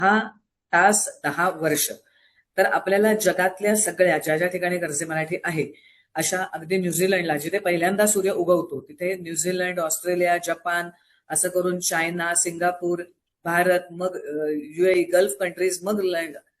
10 तास 10 वर्ष तर आपल्याला जगातल्या सगळ्या ज्या ज्या ठिकाणी गर्जे मराठी आहे अशा अगदी न्यूझीलंडला जिथे पहिल्यांदा सूर्य उगवतो तिथे न्यूझीलंड, ऑस्ट्रेलिया, जपान असं करून चायना, सिंगापूर, भारत, मग UAE, गल्फ कंट्रीज, मग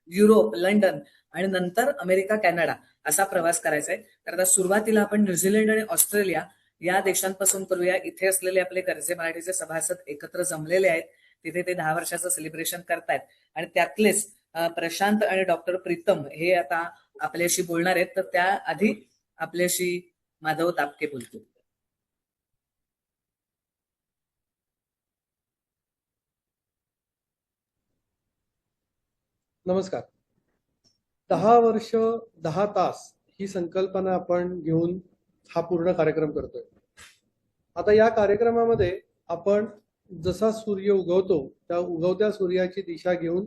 युरोप, लंडन आणि नंतर अमेरिका, कॅनडा असा प्रवास करायचा आहे. तर आता सुरुवातीला आपण न्यूझीलंड आणि ऑस्ट्रेलिया या देशांपासून करूया. इथे असलेले आपले गर्जे मराठीचे सभासद एकत्र जमलेले आहेत. तिथे ते 10 वर्षाचं सेलिब्रेशन करतायत आणि त्यातलेच प्रशांत आणि डॉक्टर प्रीतम हे आता आपल्याशी बोलणार आहेत. तर त्याआधी आपल्याशी माधव तापके बोलतो. नमस्कार. 10 वर्ष 10 तास ही संकल्पना आपण घेऊन हा पूर्ण कार्यक्रम करतोय. आता या कार्यक्रमामध्ये आपण जसा सूर्य उगवतो त्या उगवत्या सूर्याची दिशा घेऊन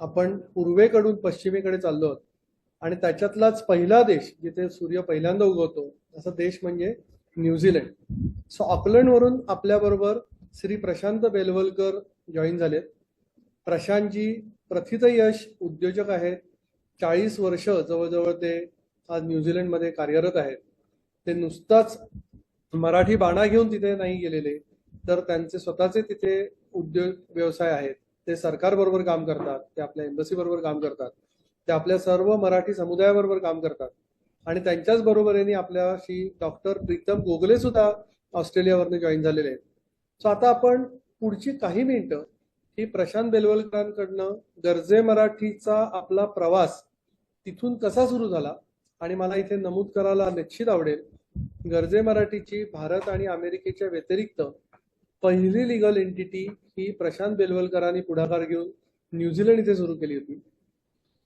आपण पूर्वेकडून पश्चिमेकडे चाललो आहोत आणि त्याच्यातलाच पहिला देश जिथे सूर्य पहिल्यांदा उगवतो असा देश म्हणजे न्यूझीलंड. सो ऑकलंडवरून आपल्याबरोबर श्री प्रशांत बेलवलकर जॉईन झालेत. प्रशांतजी प्रथितयश उद्योजक आहेत. 40 वर्ष जवळजवळ ते आज न्यूझीलंडमध्ये कार्यरत आहेत. ते नुसताच मराठी बाणा घेऊन तिथे नाही गेलेले, तर त्यांचे स्वतःचे तिथे उद्योग व्यवसाय आहेत. ते सरकारबरोबर काम करतात, ते आपल्या एम्बसी बरोबर काम करतात, ते आपल्या सर्व मराठी समुदायाबरोबर काम करतात आणि त्यांच्याच बरोबरीने आपल्याशी डॉक्टर प्रीतम गोगले सुद्धा ऑस्ट्रेलियावरनं जॉईन झालेले आहेत. सो आता आपण पुढची काही मिनिटं ही प्रशांत बेलवलकरांकडनं गर्जे मराठीचा आपला प्रवास तिथून कसा सुरू झाला आणि मला इथे नमूद करायला निश्चित आवडेल, गर्जे मराठीची भारत आणि अमेरिकेच्या व्यतिरिक्त पहिली लिगल एंटिटी ही प्रशांत बेलवलकरांनी पुढाकार घेऊन न्यूझीलंड इथे सुरू केली होती.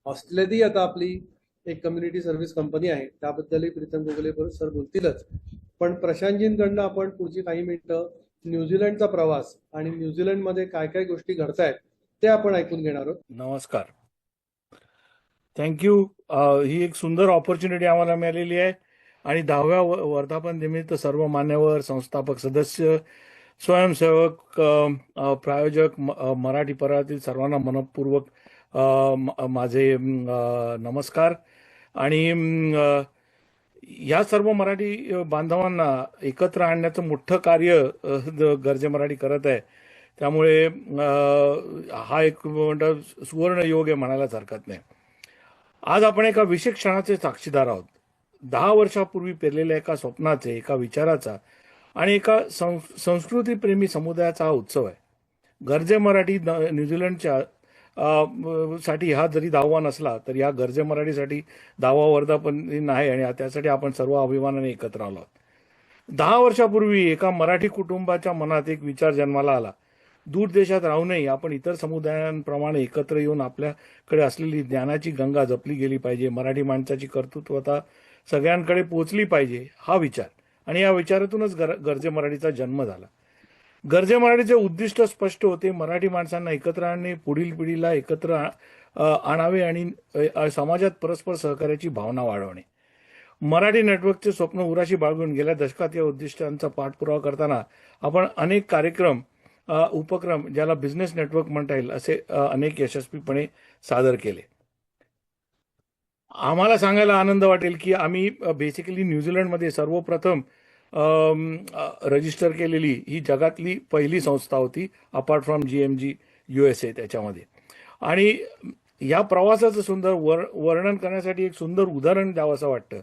ऑस्ट्रेलियातही आता आपली एक कम्युनिटी सर्व्हिस कंपनी आहे, त्याबद्दलही प्रीतम गोगले सर बोलतीलच. पण प्रशांतजींकडनं आपण पुढची काही मिनिटं न्यूझीलंडचा प्रवास आणि न्यूझीलंडमध्ये काय काय गोष्टी घडतायत ते आपण ऐकून घेणार आहोत. नमस्कार, थँक्यू. ही एक सुंदर ऑपॉर्च्युनिटी आम्हाला मिळालेली आहे आणि 10व्या वर्धापन निमित्त सर्व मान्यवर, संस्थापक सदस्य, स्वयंसेवक, प्रायोजक, मराठी परातील सर्वांना मनपूर्वक माझे नमस्कार. आणि या सर्व मराठी बांधवांना एकत्र आणण्याचं मोठं कार्य गर्जे मराठी करत आहे. त्यामुळे हा एक सुवर्ण योग आहे म्हणायलाच हरकत नाही. आज आपण एका विशेष क्षणाचे साक्षीदार आहोत. 10 वर्षापूर्वी पेरलेल्या एका स्वप्नाचे, एका विचाराचा आणि एका संस्कृतीप्रेमी समुदायाचा हा उत्सव आहे. गर्जे मराठी न्यूझीलंडच्या साठी हा जरी 10वा नसला तर या गर्जे मराठीसाठी 10वा वर्धापन आहे आणि त्यासाठी आपण सर्व अभिमानाने एकत्र आलो आहोत. 10 वर्षापूर्वी एका मराठी कुटुंबाच्या मनात एक विचार जन्माला आला. दूर देशात राहूनही आपण इतर समुदायांप्रमाणे एकत्र येऊन आपल्याकडे असलेली ज्ञानाची गंगा जपली गेली पाहिजे, मराठी माणसाची कर्तृत्वता सगळ्यांकडे पोहोचली पाहिजे हा विचार, आणि या विचारातूनच गर्जे मराठीचा जन्म झाला. गर्जे मराठीचे उद्दिष्ट स्पष्ट होते: मराठी माणसांना एकत्र आणणे, पुढील पिढीला एकत्र आणावे आणि समाजात परस्पर सहकार्याची भावना वाढवणे. मराठी नेटवर्कचे स्वप्न उराशी बाळगून गेल्या दशकात या उद्दिष्टांचा पाठपुरावा करताना आपण अनेक कार्यक्रम, उपक्रम, ज्याला बिझनेस नेटवर्क म्हणता येईल असे अनेक यशस्वीपणे सादर केले. आम्हाला सांगायला आनंद वाटेल की आम्ही बेसिकली न्यूझीलंडमध्ये सर्वप्रथम रजिस्टर केलेली ही जगातली पहिली संस्था होती, अपार्ट फ्रॉम GMG USA त्याच्यामध्ये. आणि या प्रवासाचं सुंदर वर्णन करण्यासाठी एक सुंदर उदाहरण द्यावं असं वाटतं.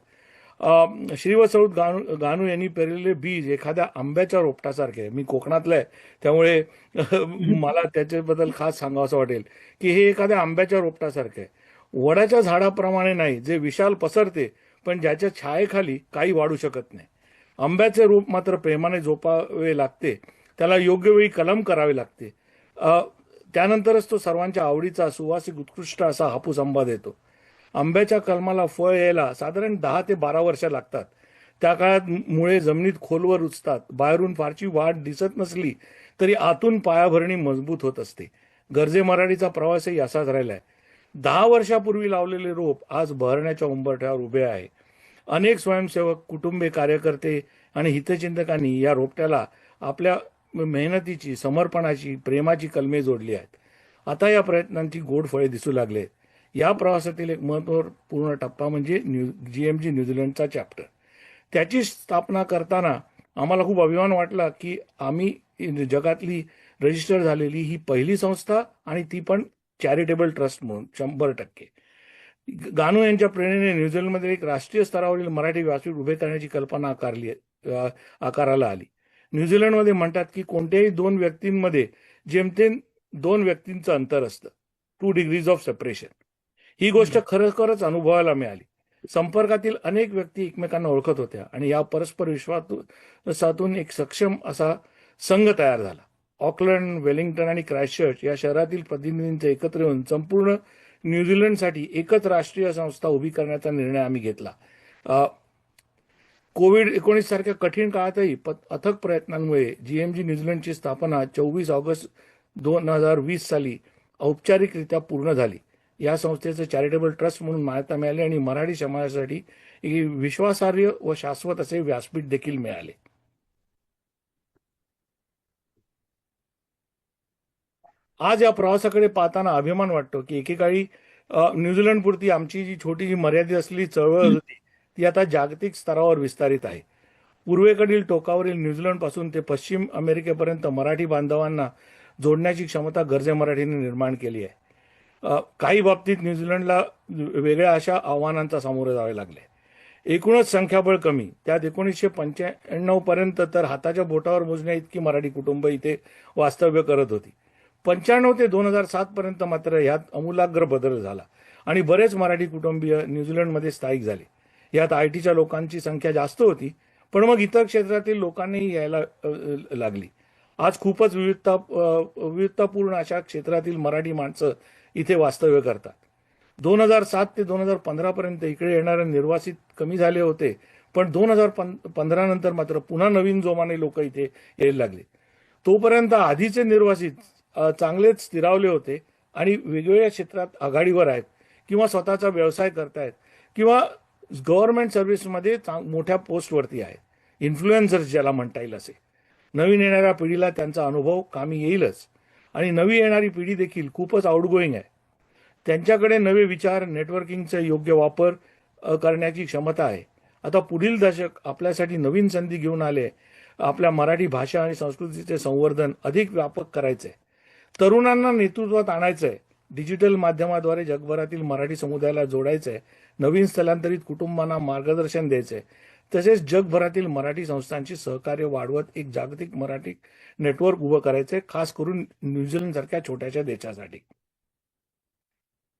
श्रीवत्सव गानू यांनी पेरलेले बीज एखाद्या आंब्याच्या रोपटासारखे आहे. मी कोकणातलं आहे त्यामुळे मला त्याच्याबद्दल खास सांगावं असं वाटेल की हे एखाद्या आंब्याच्या रोपटासारखे आहे. वडाच्या झाडाप्रमाणे नाही जे विशाल पसरते पण ज्याच्या छायेखाली काही वाढू शकत नाही. आंब्याचे रूप मात्र प्रेमाने जोपावे लागते, त्याला योग्य वेळी कलम करावे लागते, त्यानंतरच तो सर्वांच्या आवडीचा सुवासिक उत्कृष्ट असा हापूस आंबा देतो. आंब्याच्या कलमाला फळ यायला साधारण 10 ते 12 वर्ष लागतात. त्या काळात मुळे जमिनीत खोलवर रुजतात. बाहेरून फारशी वाढ दिसत नसली तरी आतून पायाभरणी मजबूत होत असते. गर्जे मराठीचा प्रवासही असाच राहिलाय. 10 वर्षापूर्वी लावलेले रोप आज बहरण्याच्या उंबरठ्यावर उभे आहे. अनेक स्वयंसेवक, कुटुंबे, कार्यकर्ते आणि हितचिंतकांनी या रोपट्याला आपल्या मेहनतीची, समर्पणाची, प्रेमाची कलमे जोडली आहेत. आता या प्रयत्नांची गोड फळे दिसू लागले. या प्रवासातील एक महत्त्वपूर्ण टप्पा म्हणजे GMG न्यूझीलंडचा चॅप्टर. त्याची स्थापना करताना आम्हाला खूप अभिमान वाटला की आम्ही जगातली रजिस्टर झालेली ही पहिली संस्था आणि ती पण चॅरिटेबल ट्रस्ट म्हणून 100%. गानू यांच्या प्रेरणेने न्यूझीलंडमध्ये एक राष्ट्रीय स्तरावरील मराठी व्यासपीठ उभे करण्याची कल्पना आकाराला आली. न्यूझीलंडमध्ये म्हणतात की कोणत्याही दोन व्यक्तींमध्ये जेमतेम 2 व्यक्तींचं अंतर असतं, 2 डिग्रीज ऑफ सेपरेशन. ही गोष्ट खरोखरच अनुभवायला मिळाली. संपर्कातील अनेक व्यक्ती एकमेकांना ओळखत होत्या आणि या परस्पर विश्वासातून एक सक्षम असा संघ तयार झाला. ऑकलंड, वेलिंग्टन आणि क्राइस्टचर्च या शहरातील प्रतिनिधींचे एकत्र येऊन संपूर्ण न्यूझीलंडसाठी एकच राष्ट्रीय संस्था उभी करण्याचा निर्णय आम्ही घेतला. कोविड-19 सारख्या कठीण काळातही अथक प्रयत्नांमुळे GMG न्यूझीलंडची स्थापना 24 ऑगस्ट 2020 साली औपचारिकरित्या पूर्ण झाली. या संस्थेचं चॅरिटेबल ट्रस्ट म्हणून मान्यता मिळाली आणि मराठी समाजासाठी विश्वासार्ह व शाश्वत असे व्यासपीठ देखील मिळाले. आज या प्रवासाकडे पाहताना अभिमान वाटतो की एकेकाळी न्यूझीलंडपुरती आमची जी छोटी मर्यादित असलेली चळवळ होती ती आता जागतिक स्तरावर विस्तारित आहे. पूर्वेकडील टोकावरील न्यूझीलंडपासून ते पश्चिम अमेरिकेपर्यंत मराठी बांधवांना जोडण्याची क्षमता गर्जे मराठीने निर्माण केली आहे. काही बाबतीत न्यूझीलंडला वेगळ्या अशा आव्हानांचा सामोरे जावे लागले. एकूणच संख्याबळ कमी, त्यात 1995 पर्यंत तर हाताच्या बोटावर मोजण्या इतकी मराठी कुटुंब इथे वास्तव्य करत होती. 95 ते 2007 पर्यंत मात्र यात आमूलाग्र बदल झाला आणि बरेच मराठी कुटुंबीय न्यूझीलंडमध्ये स्थायिक झाले. यात ITच्या लोकांची संख्या जास्त होती, पण मग इतर क्षेत्रातील लोकांनीही यायला लागली. आज खूपच विविधतापूर्ण अशा क्षेत्रातील मराठी माणसं इथे वास्तव्य करतात. 2007 ते 2015 पर्यंत इकडे येणारे निर्वासित कमी झाले होते, पण 2015 नंतर मात्र पुन्हा नवीन जोमाने लोक इथे यायला लागले. तोपर्यंत आधीचे निर्वासित चांगलेच स्थिरावले होते आणि वेगवेगळ्या क्षेत्रात आघाडीवर आहेत किंवा स्वतःचा व्यवसाय करतायत किंवा गव्हर्नमेंट सर्व्हिसमध्ये मोठ्या पोस्टवरती आहेत. इन्फ्लुएन्सर्स ज्याला म्हणता येईल असे. नवीन येणाऱ्या पिढीला त्यांचा अनुभव कामी येईलच आणि नवी येणारी पिढी देखील खूपच आउटगोईंग आहे. त्यांच्याकडे नवे विचार, नेटवर्किंगचा योग्य वापर करण्याची क्षमता आहे. आता पुढील दशक आपल्यासाठी नवीन संधी घेऊन आले. आपल्या मराठी भाषा आणि संस्कृतीचे संवर्धन अधिक व्यापक करायचे आहे. तरुणांना नेतृत्वात आणायचं आहे. डिजिटल माध्यमाद्वारे जगभरातील मराठी समुदायाला जोडायचं आहे. नवीन स्थलांतरित कुटुंबांना मार्गदर्शन द्यायचं आहे. तसेच जगभरातील मराठी संस्थांची सहकार्य वाढवत एक जागतिक मराठी नेटवर्क उभं करायचंय, खास करून न्यूझीलंड सारख्या छोट्याशा देशासाठी.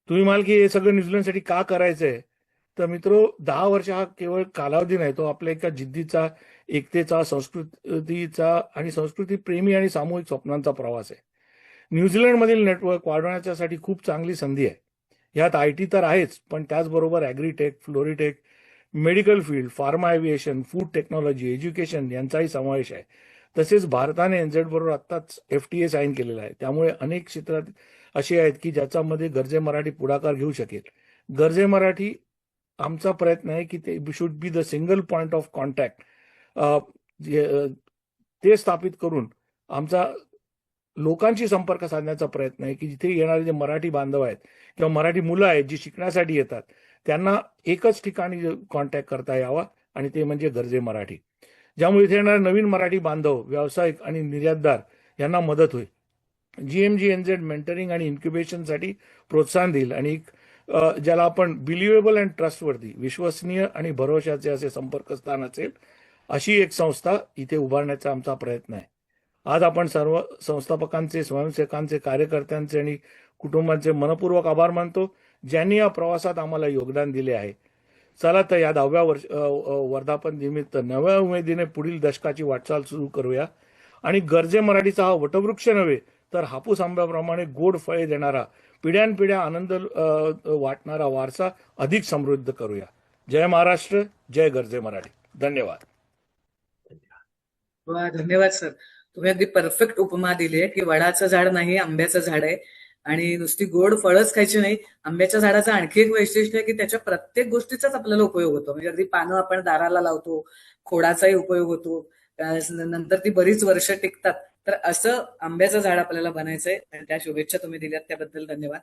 तुम्ही म्हणाल की हे सगळं न्यूझीलंडसाठी का करायचंय? तर मित्रो, 10 वर्ष हा केवळ कालावधी नाही, तो आपल्या एका जिद्दीचा, एकतेचा, संस्कृतीचा आणि संस्कृती प्रेमी आणि सामूहिक स्वप्नांचा प्रवास आहे. न्यूझीलंडमधील नेटवर्क वाढवण्यासाठी खूप चांगली संधी आहे. यात IT तर आहेच, पण त्याचबरोबर agritech, floritech, medical field, pharma aviation, food technology, education यांचाही समावेश आहे. तसेच भारताने NZ बरोबर आत्ताच FTA साईन केलेला आहे. त्यामुळे अनेक क्षेत्रात असे आहेत की ज्याच्यामध्ये गर्जे मराठी पुढाकार घेऊ शकेल. गर्जे मराठी आमचा प्रयत्न आहे की ते should be the single point of contact ते स्थापित करून आमचा लोकांशी संपर्क साधण्याचा प्रयत्न आहे की जिथे येणारे जे मराठी बांधव आहेत किंवा मराठी मुलं आहेत जी शिकण्यासाठी येतात त्यांना एकच ठिकाणी कॉन्टॅक्ट करता यावा आणि ते म्हणजे गर्जे मराठी. ज्यामुळे इथे येणारे नवीन मराठी बांधव, व्यावसायिक आणि निर्यातदार यांना मदत होईल. GMG NZ मेंटरिंग आणि इन्क्युबेशनसाठी प्रोत्साहन देईल आणि ज्याला आपण बिलिव्हेबल अँड ट्रस्टवर्दी, विश्वसनीय आणि भरोशाचे असे संपर्कस्थान असेल अशी एक संस्था इथे उभारण्याचा आमचा प्रयत्न आहे. आज आपण सर्व संस्थापकांचे, स्वयंसेवकांचे, कार्यकर्त्यांचे आणि कुटुंबांचे मनपूर्वक आभार मानतो ज्यांनी या प्रवासात आम्हाला योगदान दिले आहे. चला तर या 10व्या वर्धापन निमित्त नव्या उमेदीने पुढील दशकाची वाटचाल सुरू करूया आणि गर्जे मराठीचा हा वटवृक्ष नव्हे तर हापूस आंब्याप्रमाणे गोड फळे देणारा, पिढ्यानपिढ्या आनंद वाटणारा वारसा अधिक समृद्ध करूया. जय महाराष्ट्र, जय गर्जे मराठी. धन्यवाद. धन्यवाद सर. तुम्ही अगदी परफेक्ट उपमा दिली आहे की वडाचं झाड नाही, आंब्याचं झाड आहे आणि नुसती गोड फळच खायची नाही. आंब्याच्या झाडाचं आणखी एक वैशिष्ट्य आहे की त्याच्या प्रत्येक गोष्टीचाच आपल्याला उपयोग होतो. म्हणजे अगदी पानं आपण दाराला लावतो, खोडाचाही उपयोग होतो, नंतर ती बरीच वर्ष टिकतात. तर असं आंब्याचं झाड आपल्याला बनायचंय आणि त्या शुभेच्छा तुम्ही दिल्यात त्याबद्दल धन्यवाद.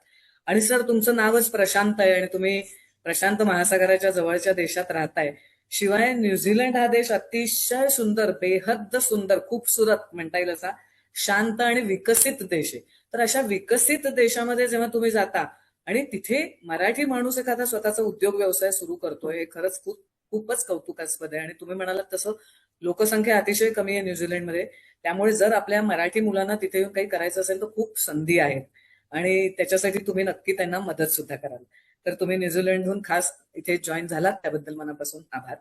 आणि सर, तुमचं नावच प्रशांत आहे आणि तुम्ही प्रशांत महासागराच्या जवळच्या देशात राहताय. शिवाय न्यूझीलंड हा देश अतिशय सुंदर, बेहद सुंदर, खूपसुरत म्हणता येईल असा शांत आणि विकसित देश आहे. तर अशा विकसित देशामध्ये जेव्हा तुम्ही जाता आणि तिथे मराठी माणूस एखादा स्वतःचा उद्योग व्यवसाय सुरू करतोय, हे खरंच खूपच कौतुकास्पद आहे. आणि तुम्ही म्हणालात तसं लोकसंख्या अतिशय कमी आहे न्यूझीलंडमध्ये, त्यामुळे जर आपल्या मराठी मुलांना तिथे येऊन काही करायचं असेल तर खूप संधी आहेत आणि त्याच्यासाठी तुम्ही नक्की त्यांना मदत सुद्धा कराल. तर तुम्ही न्यूझीलंडहून खास इथे जॉईन झालात त्याबद्दल मनापासून आभार.